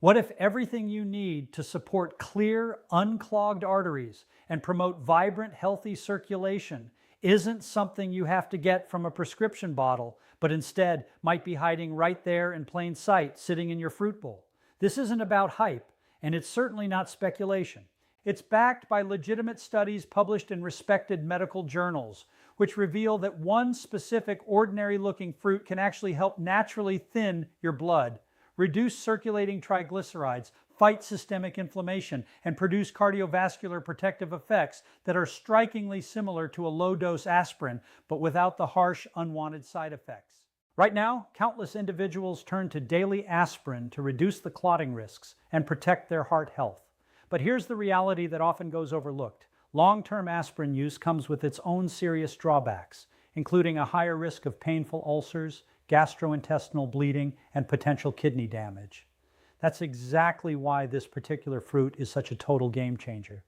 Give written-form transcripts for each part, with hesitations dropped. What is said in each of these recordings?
What if everything you need to support clear, unclogged arteries and promote vibrant, healthy circulation isn't something you have to get from a prescription bottle, but instead might be hiding right there in plain sight, sitting in your fruit bowl? This isn't about hype, and it's certainly not speculation. It's backed by legitimate studies published in respected medical journals, which reveal that one specific ordinary-looking fruit can actually help naturally thin your blood, reduce circulating triglycerides, fight systemic inflammation, and produce cardiovascular protective effects that are strikingly similar to a low-dose aspirin, but without the harsh, unwanted side effects. Right now, countless individuals turn to daily aspirin to reduce the clotting risks and protect their heart health. But here's the reality that often goes overlooked. Long-term aspirin use comes with its own serious drawbacks, including a higher risk of painful ulcers, gastrointestinal bleeding, and potential kidney damage. That's exactly why this particular fruit is such a total game changer.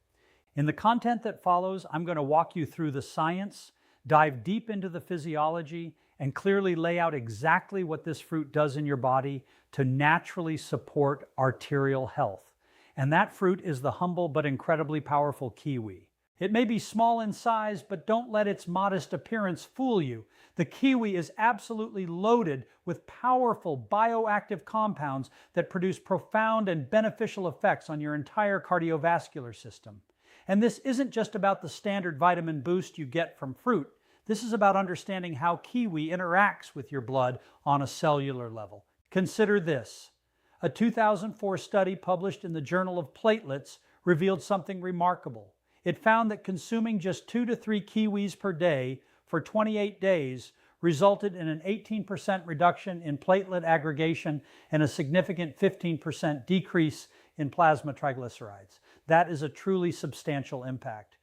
In the content that follows, I'm going to walk you through the science, dive deep into the physiology, and clearly lay out exactly what this fruit does in your body to naturally support arterial health. And that fruit is the humble but incredibly powerful kiwi. It may be small in size, but don't let its modest appearance fool you. The kiwi is absolutely loaded with powerful bioactive compounds that produce profound and beneficial effects on your entire cardiovascular system. And this isn't just about the standard vitamin boost you get from fruit. This is about understanding how kiwi interacts with your blood on a cellular level. Consider this. A 2004 study published in the Journal of Platelets revealed something remarkable. It found that consuming just 2 to 3 kiwis per day for 28 days resulted in an 18% reduction in platelet aggregation and a significant 15% decrease in plasma triglycerides. That is a truly substantial impact.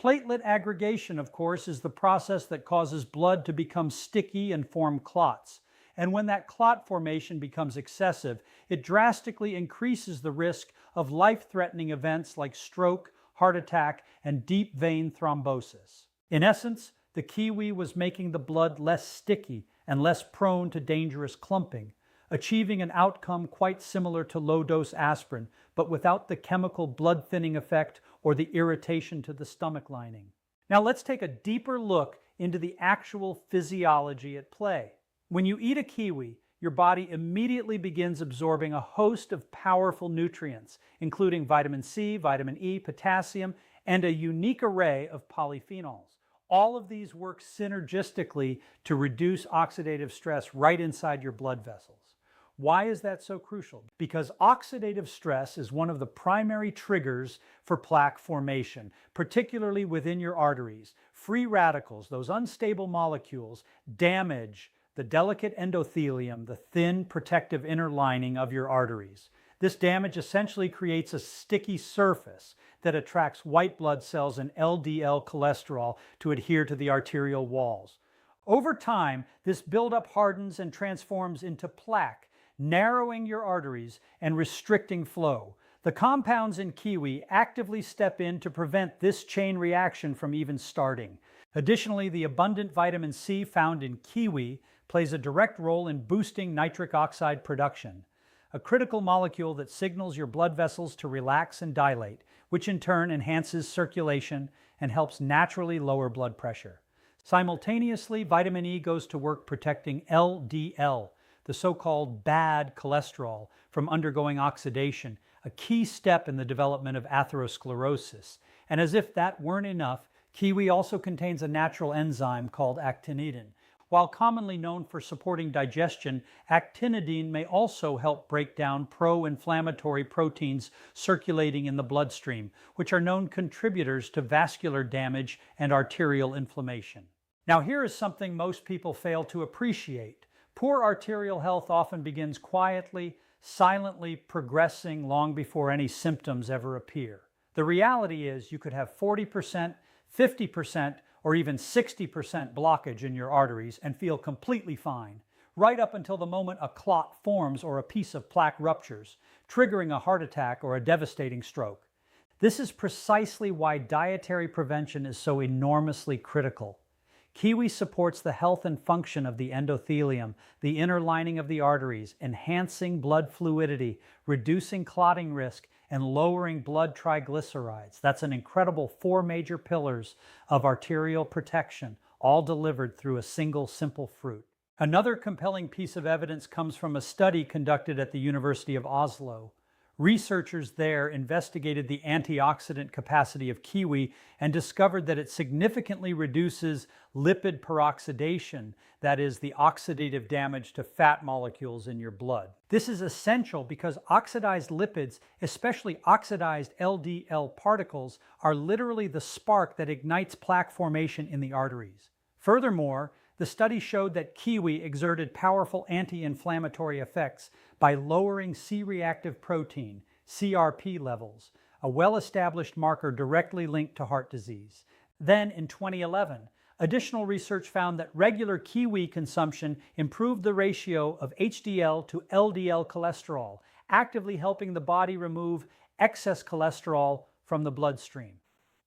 Platelet aggregation, of course, is the process that causes blood to become sticky and form clots. And when that clot formation becomes excessive, it drastically increases the risk of life-threatening events like stroke, heart attack, and deep vein thrombosis. In essence, the kiwi was making the blood less sticky and less prone to dangerous clumping, achieving an outcome quite similar to low-dose aspirin, but without the chemical blood-thinning effect or the irritation to the stomach lining. Now let's take a deeper look into the actual physiology at play. When you eat a kiwi, your body immediately begins absorbing a host of powerful nutrients, including vitamin C, vitamin E, potassium, and a unique array of polyphenols. All of these work synergistically to reduce oxidative stress right inside your blood vessels. Why is that so crucial? Because oxidative stress is one of the primary triggers for plaque formation, particularly within your arteries. Free radicals, those unstable molecules, damage the delicate endothelium, the thin protective inner lining of your arteries. This damage essentially creates a sticky surface that attracts white blood cells and LDL cholesterol to adhere to the arterial walls. Over time, this buildup hardens and transforms into plaque, narrowing your arteries and restricting flow. The compounds in kiwi actively step in to prevent this chain reaction from even starting. Additionally, the abundant vitamin C found in kiwi plays a direct role in boosting nitric oxide production, a critical molecule that signals your blood vessels to relax and dilate, which in turn enhances circulation and helps naturally lower blood pressure. Simultaneously, vitamin E goes to work protecting LDL, the so-called bad cholesterol, from undergoing oxidation, a key step in the development of atherosclerosis. And as if that weren't enough, kiwi also contains a natural enzyme called actinidin. While commonly known for supporting digestion, actinidin may also help break down pro-inflammatory proteins circulating in the bloodstream, which are known contributors to vascular damage and arterial inflammation. Now, here is something most people fail to appreciate. Poor arterial health often begins quietly, silently progressing long before any symptoms ever appear. The reality is you could have 40%, 50%, or even 60% blockage in your arteries and feel completely fine, right up until the moment a clot forms or a piece of plaque ruptures, triggering a heart attack or a devastating stroke. This is precisely why dietary prevention is so enormously critical. Kiwi supports the health and function of the endothelium, the inner lining of the arteries, enhancing blood fluidity, reducing clotting risk, and lowering blood triglycerides. That's an incredible 4 major pillars of arterial protection, all delivered through a single simple fruit. Another compelling piece of evidence comes from a study conducted at the University of Oslo. Researchers there investigated the antioxidant capacity of kiwi and discovered that it significantly reduces lipid peroxidation, that is, the oxidative damage to fat molecules in your blood. This is essential because oxidized lipids, especially oxidized LDL particles, are literally the spark that ignites plaque formation in the arteries. Furthermore, the study showed that kiwi exerted powerful anti-inflammatory effects by lowering C-reactive protein, CRP levels, a well-established marker directly linked to heart disease. Then, in 2011, additional research found that regular kiwi consumption improved the ratio of HDL to LDL cholesterol, actively helping the body remove excess cholesterol from the bloodstream.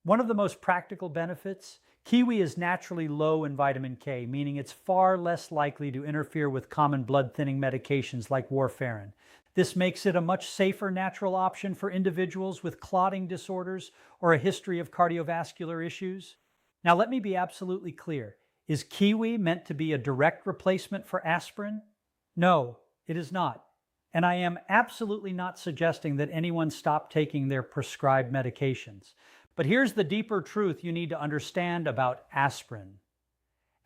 One of the most practical benefits: kiwi is naturally low in vitamin K, meaning it's far less likely to interfere with common blood-thinning medications like warfarin. This makes it a much safer natural option for individuals with clotting disorders or a history of cardiovascular issues. Now, let me be absolutely clear. Is kiwi meant to be a direct replacement for aspirin? No, it is not. And I am absolutely not suggesting that anyone stop taking their prescribed medications. But here's the deeper truth you need to understand about aspirin.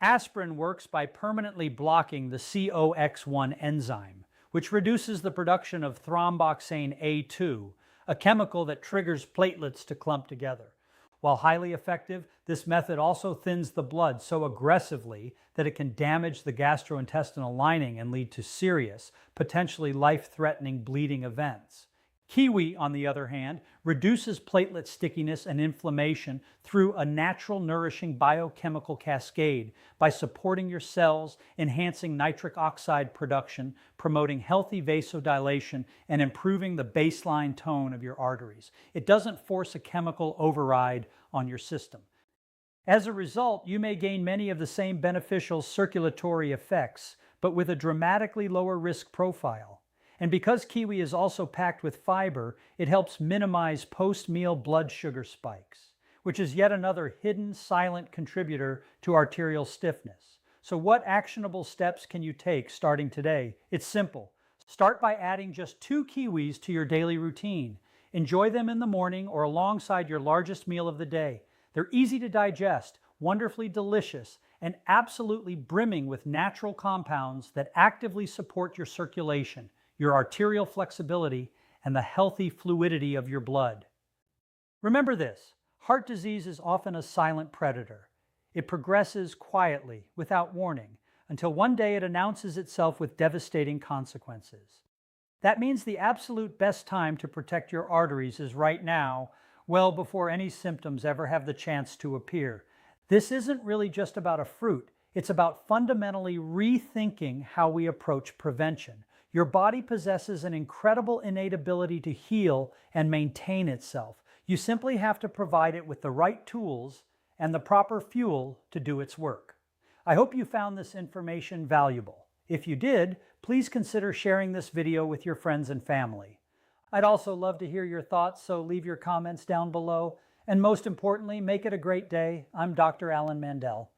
Aspirin works by permanently blocking the COX-1 enzyme, which reduces the production of thromboxane A2, a chemical that triggers platelets to clump together. While highly effective, this method also thins the blood so aggressively that it can damage the gastrointestinal lining and lead to serious, potentially life-threatening bleeding events. Kiwi, on the other hand, reduces platelet stickiness and inflammation through a natural, nourishing biochemical cascade by supporting your cells, enhancing nitric oxide production, promoting healthy vasodilation, and improving the baseline tone of your arteries. It doesn't force a chemical override on your system. As a result, you may gain many of the same beneficial circulatory effects, but with a dramatically lower risk profile. And because kiwi is also packed with fiber, it helps minimize post-meal blood sugar spikes, which is yet another hidden, silent contributor to arterial stiffness. So what actionable steps can you take starting today? It's simple. Start by adding just 2 kiwis to your daily routine. Enjoy them in the morning or alongside your largest meal of the day. They're easy to digest, wonderfully delicious, and absolutely brimming with natural compounds that actively support your circulation, your arterial flexibility, and the healthy fluidity of your blood. Remember this: heart disease is often a silent predator. It progresses quietly, without warning, until one day it announces itself with devastating consequences. That means the absolute best time to protect your arteries is right now, well before any symptoms ever have the chance to appear. This isn't really just about a fruit. It's about fundamentally rethinking how we approach prevention. Your body possesses an incredible innate ability to heal and maintain itself. You simply have to provide it with the right tools and the proper fuel to do its work. I hope you found this information valuable. If you did, please consider sharing this video with your friends and family. I'd also love to hear your thoughts, so leave your comments down below. And most importantly, make it a great day. I'm Dr. Alan Mandell.